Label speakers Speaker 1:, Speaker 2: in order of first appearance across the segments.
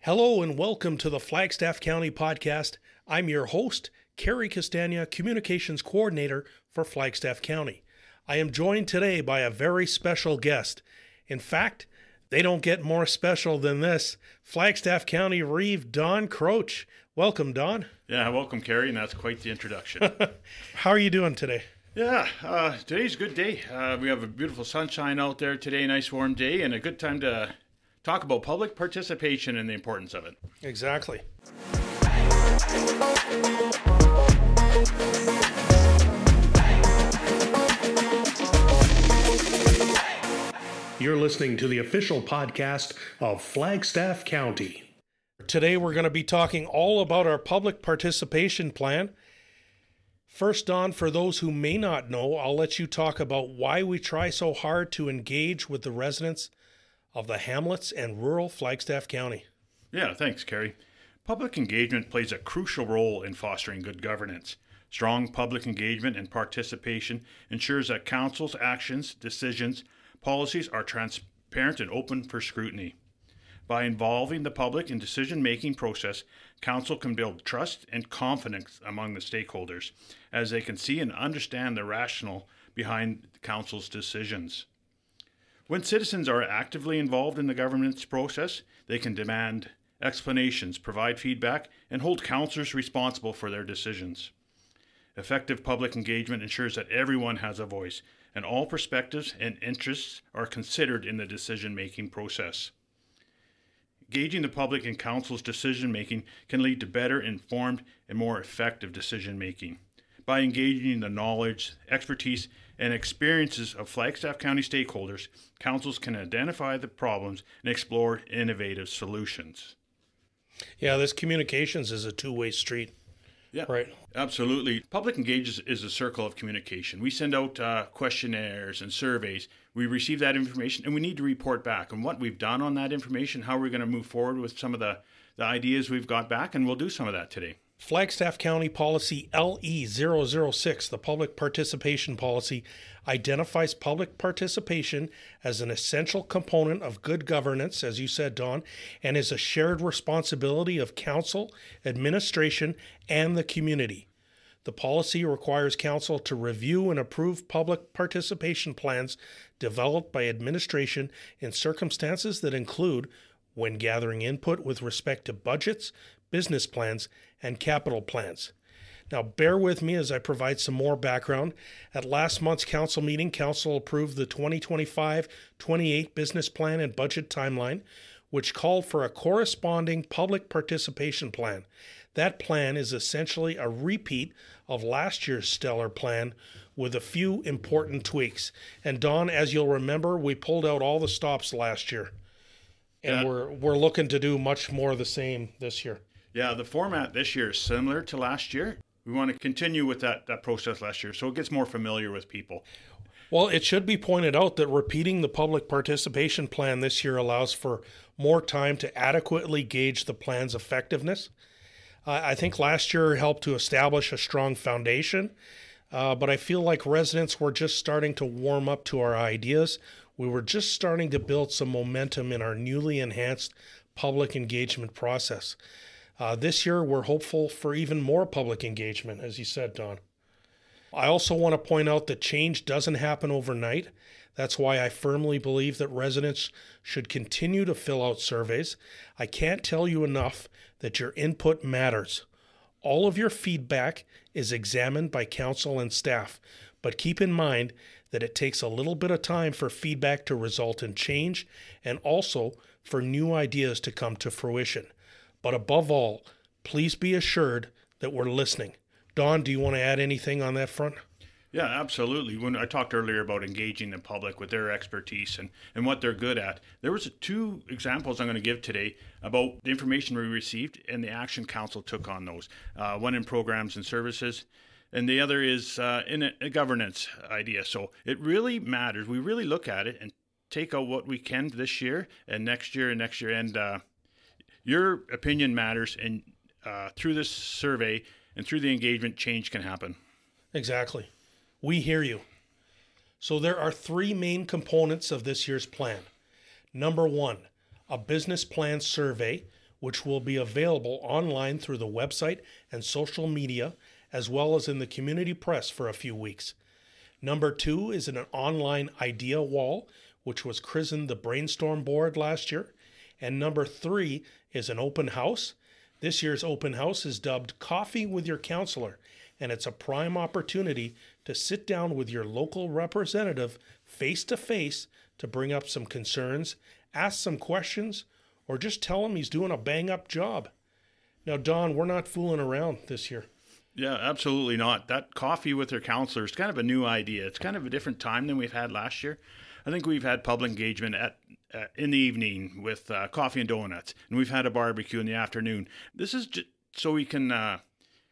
Speaker 1: Hello and welcome to the Flagstaff County Podcast. I'm your host, Cary Castagna, Communications Coordinator for Flagstaff County. I am joined today by a very special guest. In fact, they don't get more special than this. Flagstaff County Reeve, Don Kroetch. Welcome, Don.
Speaker 2: Yeah, welcome, Cary, and that's quite the introduction.
Speaker 1: How are you doing today?
Speaker 2: Yeah, today's a good day. We have a beautiful sunshine out there today, nice warm day, and a good time to talk about public participation and the importance of it.
Speaker 1: Exactly. You're listening to the official podcast of Flagstaff County. Today we're going to be talking all about our public participation plan. First, Don, for those who may not know, I'll let you talk about why we try so hard to engage with the residents of the hamlets and rural Flagstaff County.
Speaker 2: Yeah, thanks, Cary. Public engagement plays a crucial role in fostering good governance. Strong public engagement and participation ensures that council's actions, decisions, policies are transparent and open for scrutiny. By involving the public in decision-making process, council can build trust and confidence among the stakeholders, as they can see and understand the rationale behind the council's decisions. When citizens are actively involved in the governance process, they can demand explanations, provide feedback, and hold councillors responsible for their decisions. Effective public engagement ensures that everyone has a voice, and all perspectives and interests are considered in the decision-making process. Engaging the public in council's decision-making can lead to better informed and more effective decision-making. By engaging the knowledge, expertise, and experiences of Flagstaff County stakeholders, councils can identify the problems and explore innovative solutions.
Speaker 1: Yeah, this communications is a two-way street.
Speaker 2: Yeah,
Speaker 1: right.
Speaker 2: Absolutely. Public engagement is a circle of communication. We send out questionnaires and surveys. We receive that information, and we need to report back on what we've done on that information, how we're going to move forward with some of the ideas we've got back, and we'll do some of that today.
Speaker 1: Flagstaff County Policy LE006, the Public Participation Policy, identifies public participation as an essential component of good governance, as you said, Don, and is a shared responsibility of council, administration, and the community. The policy requires council to review and approve public participation plans developed by administration in circumstances that include when gathering input with respect to budgets, business plans, and capital plans. Now, bear with me as I provide some more background. At last month's council meeting, council approved the 2025-28 business plan and budget timeline, which called for a corresponding public participation plan. That plan is essentially a repeat of last year's stellar plan with a few important tweaks. And Don, as you'll remember, we pulled out all the stops last year. And we're looking to do much more the same this year.
Speaker 2: Yeah, the format this year is similar to last year. We want to continue with that process last year so it gets more familiar with people.
Speaker 1: Well, it should be pointed out that repeating the public participation plan this year allows for more time to adequately gauge the plan's effectiveness. I think last year helped to establish a strong foundation, but I feel like residents were just starting to warm up to our ideas. We were just starting to build some momentum in our newly enhanced public engagement process. This year, we're hopeful for even more public engagement, as you said, Don. I also want to point out that change doesn't happen overnight. That's why I firmly believe that residents should continue to fill out surveys. I can't tell you enough that your input matters. All of your feedback is examined by council and staff, but keep in mind that it takes a little bit of time for feedback to result in change and also for new ideas to come to fruition. But above all, please be assured that we're listening. Don, do you want to add anything on that front?
Speaker 2: Yeah, absolutely. When I talked earlier about engaging the public with their expertise and what they're good at, there was two examples I'm going to give today about the information we received and the action council took on those. One in programs and services, and the other is in a governance idea. So it really matters. We really look at it and take out what we can this year and next year and next year. And your opinion matters, and through this survey and through the engagement, change can happen.
Speaker 1: Exactly. We hear you. So there are three main components of this year's plan. Number one, a business plan survey, which will be available online through the website and social media, as well as in the community press for a few weeks. Number 2 is an online idea wall, which was christened the Brainstorm Board last year. And number 3 is an open house. This year's open house is dubbed Coffee with Your Counselor, and it's a prime opportunity to sit down with your local representative face to face to bring up some concerns, ask some questions, or just tell him he's doing a bang-up job. Now, Don, we're not fooling around this year.
Speaker 2: Yeah, absolutely not. That coffee with your counselor is kind of a new idea. It's kind of a different time than we've had last year. I think we've had public engagement in the evening with coffee and donuts, and we've had a barbecue in the afternoon. This is just so we can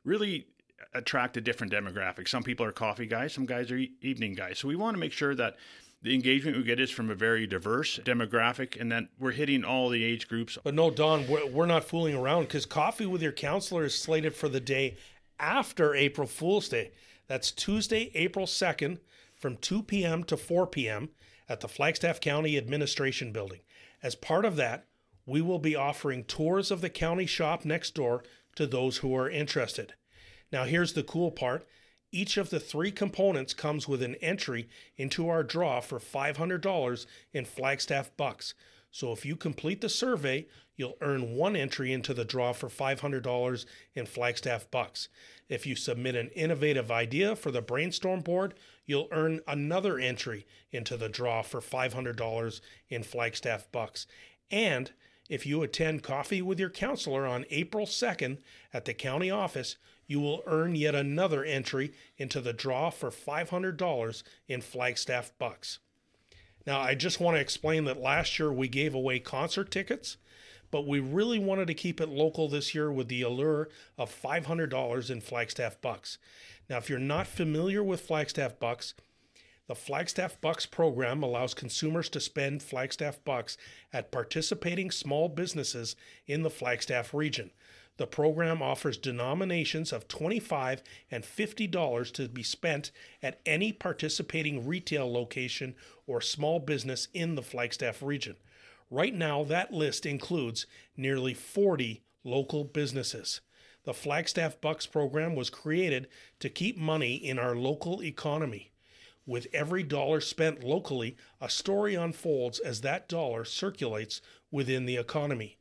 Speaker 2: really attract a different demographic. Some people are coffee guys, some guys are evening guys. So we want to make sure that the engagement we get is from a very diverse demographic and that we're hitting all the age groups.
Speaker 1: But no, Don, we're not fooling around, because Coffee with Your Counselor is slated for the day after April Fool's Day. That's Tuesday, April 2nd from 2 p.m. to 4 p.m. at the Flagstaff County Administration Building. As part of that, we will be offering tours of the county shop next door to those who are interested. Now, here's the cool part. Each of the 3 components comes with an entry into our draw for $500 in Flagstaff bucks. So if you complete the survey, you'll earn 1 entry into the draw for $500 in Flagstaff bucks. If you submit an innovative idea for the Brainstorm Board, you'll earn another entry into the draw for $500 in Flagstaff bucks. And if you attend Coffee with Your Counselor on April 2nd at the county office, you will earn yet another entry into the draw for $500 in Flagstaff bucks. Now, I just want to explain that last year we gave away concert tickets, but we really wanted to keep it local this year with the allure of $500 in Flagstaff bucks. Now, if you're not familiar with Flagstaff bucks, the Flagstaff Bucks program allows consumers to spend Flagstaff bucks at participating small businesses in the Flagstaff region. The program offers denominations of $25 and $50 to be spent at any participating retail location or small business in the Flagstaff region. Right now, that list includes nearly 40 local businesses. The Flagstaff Bucks program was created to keep money in our local economy. With every dollar spent locally, a story unfolds as that dollar circulates within the economy.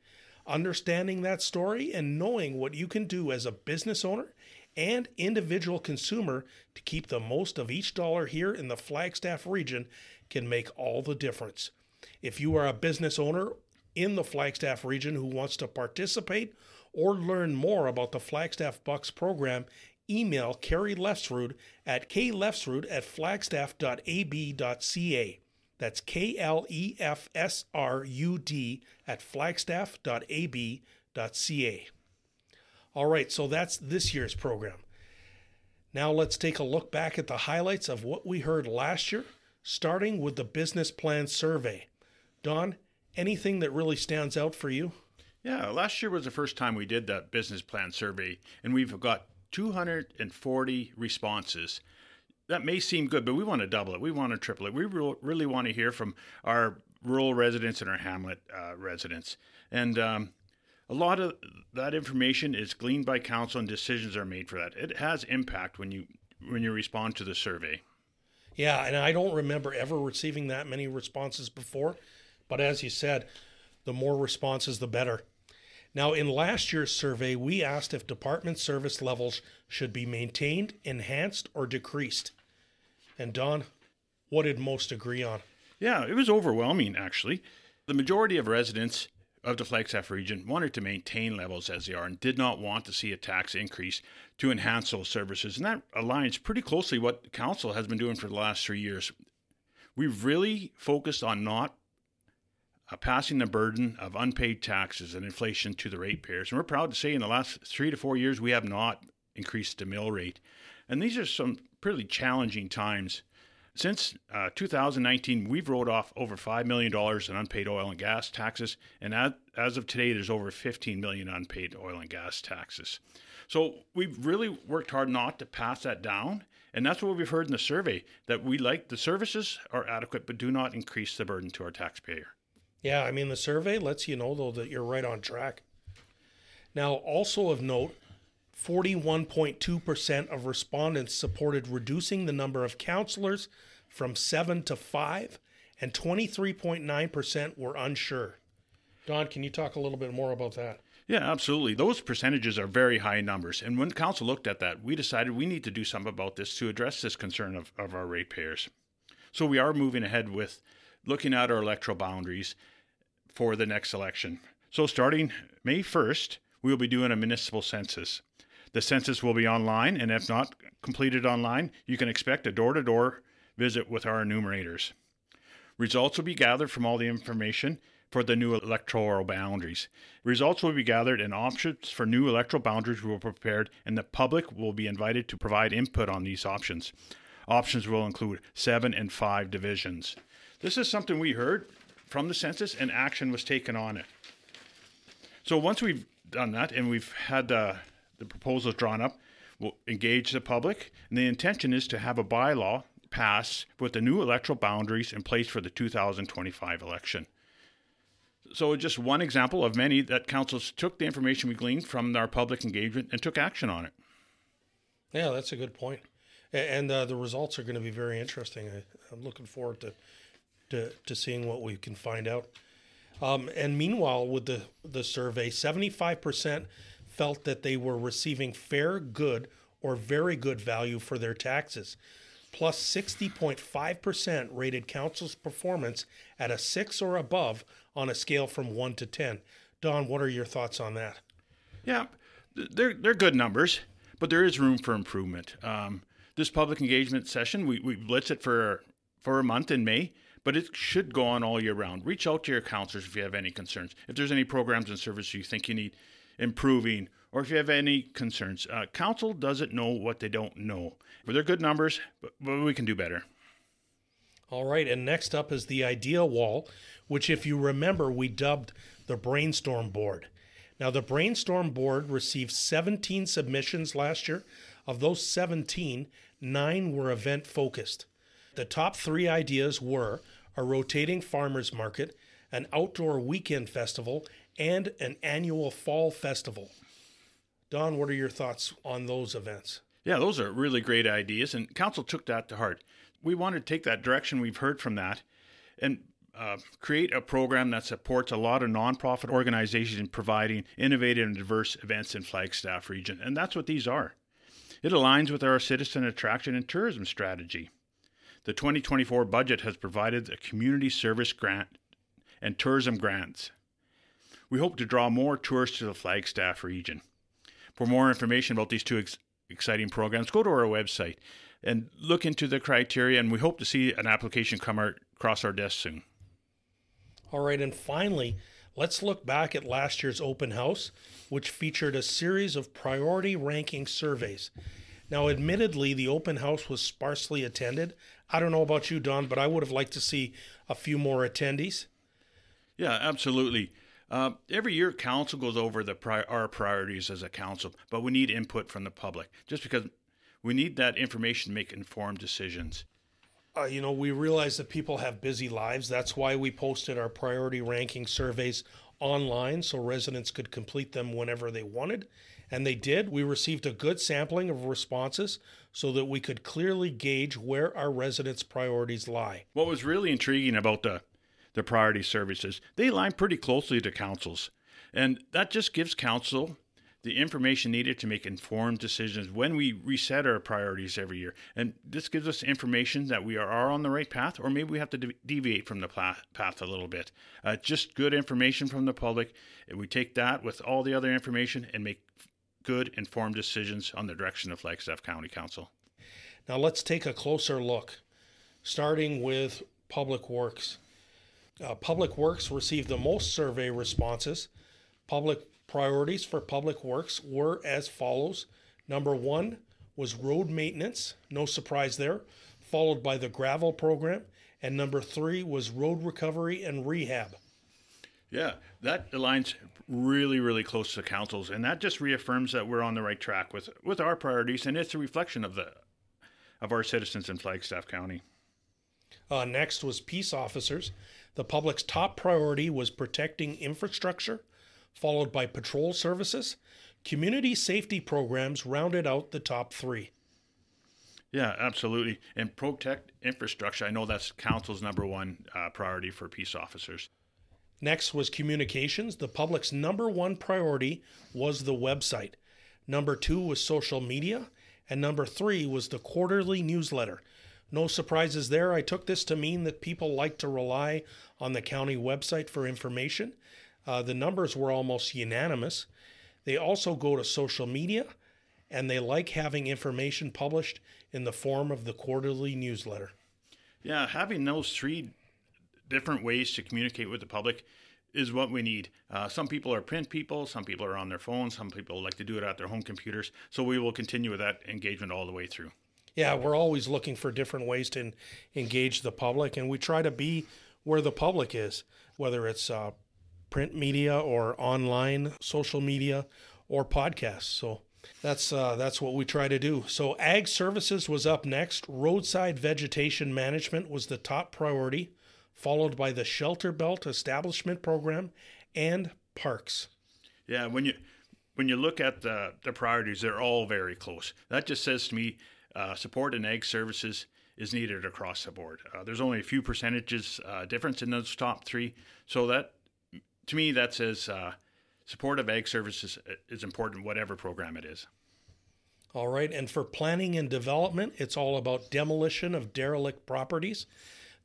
Speaker 1: Understanding that story and knowing what you can do as a business owner and individual consumer to keep the most of each dollar here in the Flagstaff region can make all the difference. If you are a business owner in the Flagstaff region who wants to participate or learn more about the Flagstaff Bucks program, email Cary Lefsrud at klefsrud@flagstaff.ab.ca. That's KLEFSRUD at flagstaff.ab.ca. All right, so that's this year's program. Now let's take a look back at the highlights of what we heard last year, starting with the business plan survey. Don, anything that really stands out for you?
Speaker 2: Yeah, last year was the first time we did that business plan survey, and we've got 240 responses. That may seem good, but we want to double it. We want to triple it. We really want to hear from our rural residents and our hamlet residents. And a lot of that information is gleaned by council and decisions are made for that. It has impact when you respond to the survey.
Speaker 1: Yeah, and I don't remember ever receiving that many responses before. But as you said, the more responses, the better. Now, in last year's survey, we asked if department service levels should be maintained, enhanced, or decreased. And Don, what did most agree on?
Speaker 2: Yeah, it was overwhelming, actually. The majority of residents of the Flagstaff region wanted to maintain levels as they are and did not want to see a tax increase to enhance those services. And that aligns pretty closely what the council has been doing for the last 3 years. We've really focused on not passing the burden of unpaid taxes and inflation to the ratepayers. And we're proud to say in the last 3 to 4 years, we have not increased the mill rate. And these are some pretty challenging times. Since 2019, we've wrote off over $5 million in unpaid oil and gas taxes. And as of today, there's over $15 million unpaid oil and gas taxes. So we've really worked hard not to pass that down. And that's what we've heard in the survey, that we like the services are adequate, but do not increase the burden to our taxpayer.
Speaker 1: Yeah, I mean, the survey lets you know, though, that you're right on track. Now, also of note, 41.2% of respondents supported reducing the number of counselors from 7 to 5, and 23.9% were unsure. Don, can you talk a little bit more about that?
Speaker 2: Yeah, absolutely. Those percentages are very high numbers. And when council looked at that, we decided we need to do something about this to address this concern of our ratepayers. So we are moving ahead with looking at our electoral boundaries for the next election. So starting May 1st, we will be doing a municipal census. The census will be online, and if not completed online, you can expect a door-to-door visit with our enumerators. Results will be gathered from all the information for the new electoral boundaries. Results will be gathered and options for new electoral boundaries will be prepared, and the public will be invited to provide input on these options. Options will include 7 and 5 divisions. This is something we heard from the census, and action was taken on it. So once we've done that and we've had the proposals drawn up, we'll engage the public, and the intention is to have a bylaw passed with the new electoral boundaries in place for the 2025 election. So just one example of many that councils took the information we gleaned from our public engagement and took action on it.
Speaker 1: Yeah, that's a good point. And the results are going to be very interesting. I'm looking forward to seeing what we can find out. And meanwhile, with the survey, 75% felt that they were receiving fair, good, or very good value for their taxes. Plus 60.5% rated council's performance at a 6 or above on a scale from 1 to 10. Don, what are your thoughts on that?
Speaker 2: Yeah, they're good numbers, but there is room for improvement. This public engagement session, we blitz it for a month in May, but it should go on all year round. Reach out to your councillors if you have any concerns. If there's any programs and services you think you need improving, or if you have any concerns. Council doesn't know what they don't know. But they're good numbers, but we can do better.
Speaker 1: All right, and next up is the idea wall, which, if you remember, we dubbed the Brainstorm Board. Now, the Brainstorm Board received 17 submissions last year. Of those 17, 9 were event-focused. The top 3 ideas were a rotating farmers market, an outdoor weekend festival, and an annual fall festival. Don, what are your thoughts on those events?
Speaker 2: Yeah, those are really great ideas, and council took that to heart. We wanted to take that direction we've heard from that and create a program that supports a lot of nonprofit organizations in providing innovative and diverse events in Flagstaff region, and that's what these are. It aligns with our citizen attraction and tourism strategy. The 2024 budget has provided a community service grant and tourism grants. We hope to draw more tourists to the Flagstaff region. For more information about these two exciting programs, go to our website and look into the criteria, and we hope to see an application come across our desk soon.
Speaker 1: All right, and finally, let's look back at last year's open house, which featured a series of priority ranking surveys. Now, admittedly, the open house was sparsely attended. I don't know about you, Don, but I would have liked to see a few more attendees.
Speaker 2: Yeah, absolutely. Every year, council goes over our priorities as a council, but we need input from the public, just because we need that information to make informed decisions.
Speaker 1: We realize that people have busy lives. That's why we posted our priority ranking surveys online so residents could complete them whenever they wanted. And they did. We received a good sampling of responses so that we could clearly gauge where our residents' priorities lie.
Speaker 2: What was really intriguing about the priority services, they align pretty closely to councils. And that just gives council the information needed to make informed decisions when we reset our priorities every year. And this gives us information that we are on the right path, or maybe we have to deviate from the path a little bit. Just good information from the public. And we take that with all the other information and make good, informed decisions on the direction of Flagstaff County Council.
Speaker 1: Now let's take a closer look, starting with Public Works. Public Works received the most survey responses. Public priorities for Public Works were as follows. Number 1 was road maintenance, no surprise there, followed by the gravel program, and number 3 was road recovery and rehab.
Speaker 2: Yeah, that aligns really, really close to councils, and that just reaffirms that we're on the right track with our priorities, and it's a reflection of our citizens in Flagstaff County.
Speaker 1: Next was peace officers. The public's top priority was protecting infrastructure, followed by patrol services. Community safety programs rounded out the top 3.
Speaker 2: Yeah, absolutely. And protect infrastructure. I know that's council's number one priority for peace officers.
Speaker 1: Next was communications. The public's number 1 priority was the website. Number 2 was social media. And number 3 was the quarterly newsletter. No surprises there. I took this to mean that people like to rely on the county website for information. The numbers were almost unanimous. They also go to social media, and they like having information published in the form of the quarterly newsletter.
Speaker 2: Yeah, having those 3 different ways to communicate with the public is what we need. Some people are print people, some people are on their phones, some people like to do it at their home computers. So we will continue with that engagement all the way through.
Speaker 1: Yeah, we're always looking for different ways to engage the public, and we try to be where the public is, whether it's print media or online social media or podcasts. So that's what we try to do. So ag services was up next. Roadside vegetation management was the top priority, followed by the shelter belt establishment program and parks.
Speaker 2: Yeah, when you look at the priorities, they're all very close. That just says to me, support in ag services is needed across the board. There's only a few percentages difference in those top 3. So that, to me, that says support of ag services is important, whatever program it is.
Speaker 1: All right. And for planning and development, it's all about demolition of derelict properties.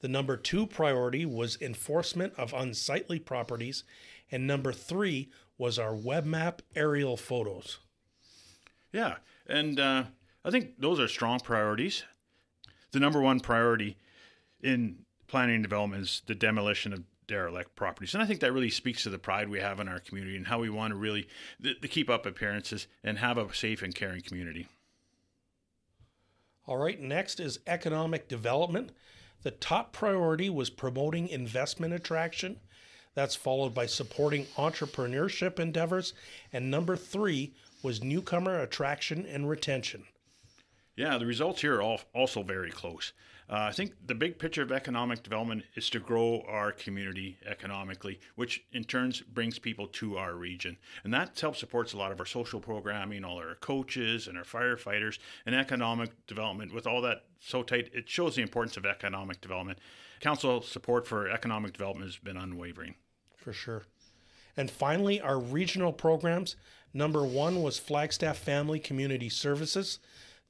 Speaker 1: The number 2 priority was enforcement of unsightly properties. And number 3 was our web map aerial photos.
Speaker 2: Yeah. And I think those are strong priorities. The number 1 priority in planning and development is the demolition of derelict properties. And I think that really speaks to the pride we have in our community and how we want to really to keep up appearances and have a safe and caring community.
Speaker 1: All right, next is economic development. The top priority was promoting investment attraction. That's followed by supporting entrepreneurship endeavors. And number 3 was newcomer attraction and retention.
Speaker 2: Yeah, the results here are also very close. I think the big picture of economic development is to grow our community economically, which in turn brings people to our region. And that supports a lot of our social programming, all our coaches and our firefighters, and economic development. With all that so tight, it shows the importance of economic development. Council support for economic development has been unwavering.
Speaker 1: For sure. And finally, our regional programs. Number 1 was Flagstaff Family Community Services.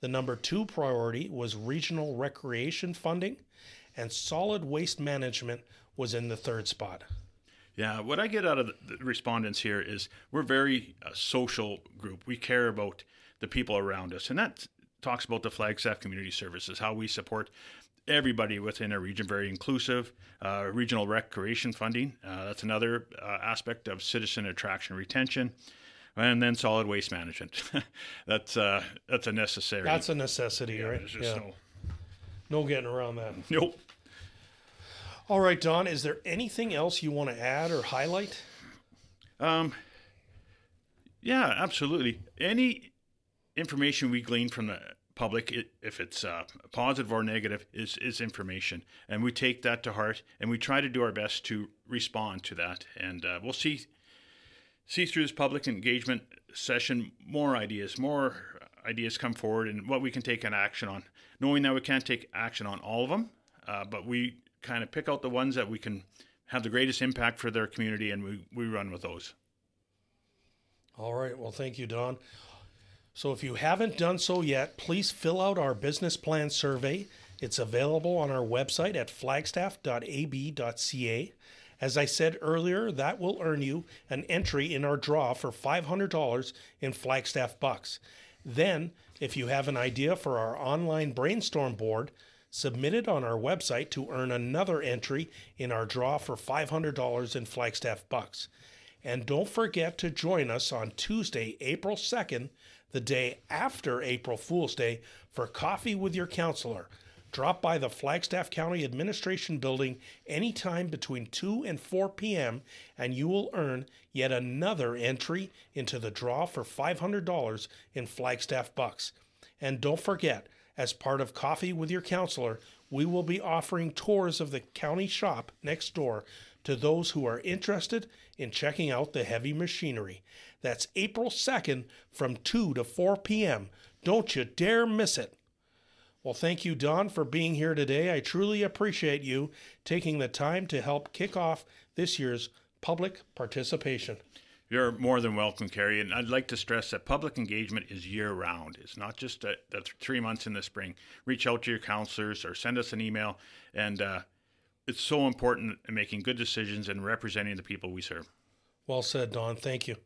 Speaker 1: The number 2 priority was regional recreation funding, and solid waste management was in the 3rd spot.
Speaker 2: Yeah, what I get out of the respondents here is we're very social group. We care about the people around us, and that talks about the Flagstaff Community Services, how we support everybody within our region, very inclusive. Regional recreation funding, that's another aspect of citizen attraction retention. And then solid waste management. That's a necessary.
Speaker 1: That's a necessity, right?
Speaker 2: There's just
Speaker 1: no getting around that.
Speaker 2: Nope.
Speaker 1: All right, Don, is there anything else you want to add or highlight?
Speaker 2: Yeah, absolutely. Any information we glean from the public, if it's positive or negative, is information. And we take that to heart, and we try to do our best to respond to that. And we'll see through this public engagement session more ideas come forward and what we can take an action on, knowing that we can't take action on all of them, but we kind of pick out the ones that we can have the greatest impact for their community, and we run with those.
Speaker 1: All right. Well, thank you, Don. So if you haven't done so yet, please fill out our business plan survey. It's available on our website at flagstaff.ab.ca. As I said earlier, that will earn you an entry in our draw for $500 in Flagstaff bucks. Then, if you have an idea for our online brainstorm board, submit it on our website to earn another entry in our draw for $500 in Flagstaff bucks. And don't forget to join us on Tuesday, April 2nd, the day after April Fool's Day, for Coffee with Your Counselor. Drop by the Flagstaff County Administration Building anytime between 2 and 4 p.m. and you will earn yet another entry into the draw for $500 in Flagstaff bucks. And don't forget, as part of Coffee with Your Counselor, we will be offering tours of the county shop next door to those who are interested in checking out the heavy machinery. That's April 2nd from 2 to 4 p.m. Don't you dare miss it. Well, thank you, Don, for being here today. I truly appreciate you taking the time to help kick off this year's public participation.
Speaker 2: You're more than welcome, Cary. And I'd like to stress that public engagement is year-round. It's not just the 3 months in the spring. Reach out to your counselors or send us an email. And it's so important in making good decisions and representing the people we serve.
Speaker 1: Well said, Don. Thank you.